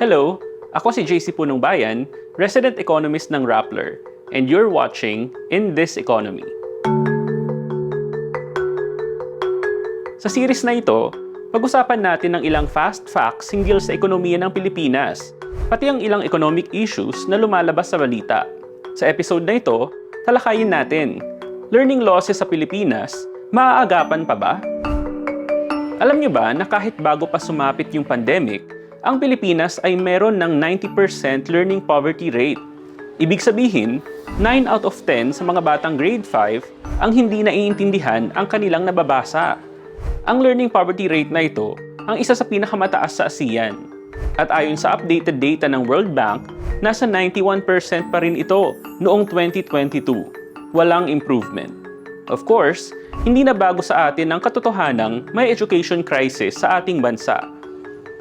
Hello, ako si JC Punong Bayan, resident economist ng Rappler, and you're watching In This Economy. Sa series na ito, pag-usapan natin ang ilang fast facts hinggil sa ekonomiya ng Pilipinas, pati ang ilang economic issues na lumalabas sa balita. Sa episode na ito, talakayin natin, learning losses sa Pilipinas, maaagapan pa ba? Alam niyo ba na kahit bago pa sumapit yung pandemic, ang Pilipinas ay meron ng 90% learning poverty rate. Ibig sabihin, 9 out of 10 sa mga batang grade 5 ang hindi naiintindihan ang kanilang nababasa. Ang learning poverty rate na ito ang isa sa pinakamataas sa ASEAN. At ayon sa updated data ng World Bank, nasa 91% pa rin ito noong 2022. Walang improvement. Of course, hindi na bago sa atin ang katotohanang may education crisis sa ating bansa.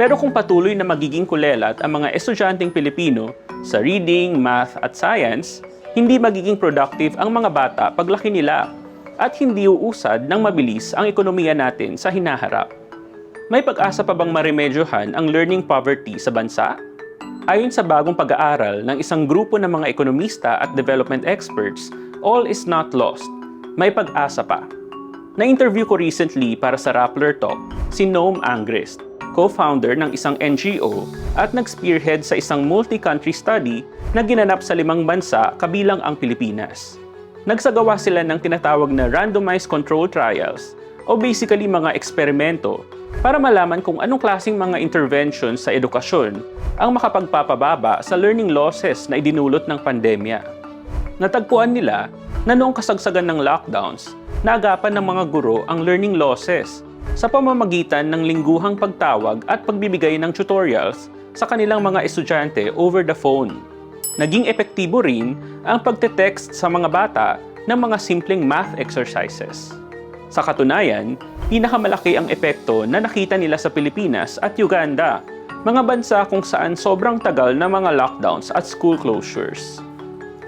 Pero kung patuloy na magiging kulelat ang mga estudyanteng Pilipino sa reading, math at science, hindi magiging productive ang mga bata paglaki nila at hindi uusad ng mabilis ang ekonomiya natin sa hinaharap. May pag-asa pa bang maremedyohan ang learning poverty sa bansa? Ayon sa bagong pag-aaral ng isang grupo ng mga ekonomista at development experts, all is not lost. May pag-asa pa. Na-interview ko recently para sa Rappler Talk si Noam Angrist, co-founder ng isang NGO at nag-spearhead sa isang multi-country study na ginanap sa 5 bansa kabilang ang Pilipinas. Nagsagawa sila ng tinatawag na randomized control trials o basically mga eksperimento para malaman kung anong klaseng mga interventions sa edukasyon ang makapagpapababa sa learning losses na idinulot ng pandemya. Natagpuan nila na noong kasagsagan ng lockdowns, naagapan ng mga guro ang learning losses sa pamamagitan ng lingguhang pagtawag at pagbibigay ng tutorials sa kanilang mga estudyante over the phone. Naging epektibo rin ang pagte-text sa mga bata ng mga simpleng math exercises. Sa katunayan, pinakamalaki ang epekto na nakita nila sa Pilipinas at Uganda, mga bansa kung saan sobrang tagal na mga lockdowns at school closures.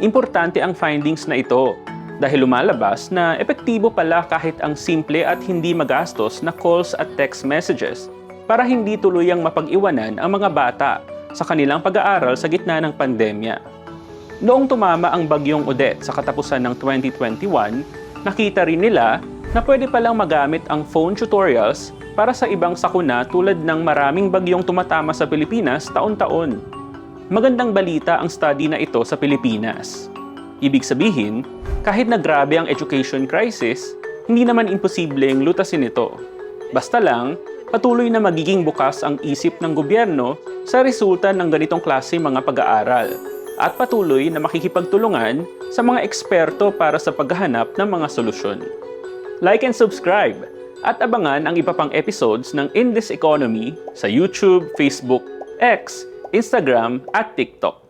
Importante ang findings na ito dahil lumalabas na epektibo pala kahit ang simple at hindi magastos na calls at text messages para hindi tuluyang mapag-iwanan ang mga bata sa kanilang pag-aaral sa gitna ng pandemya. Noong tumama ang bagyong Odette sa katapusan ng 2021, nakita rin nila na pwede palang magamit ang phone tutorials para sa ibang sakuna tulad ng maraming bagyong tumatama sa Pilipinas taon-taon. Magandang balita ang study na ito sa Pilipinas. Ibig sabihin, kahit na grabe ang education crisis, hindi naman imposibleng lutasin ito. Basta lang, patuloy na magiging bukas ang isip ng gobyerno sa resulta ng ganitong klase mga pag-aaral at patuloy na makikipagtulungan sa mga eksperto para sa paghahanap ng mga solusyon. Like and subscribe at abangan ang iba pang episodes ng In This Economy sa YouTube, Facebook, X, Instagram at TikTok.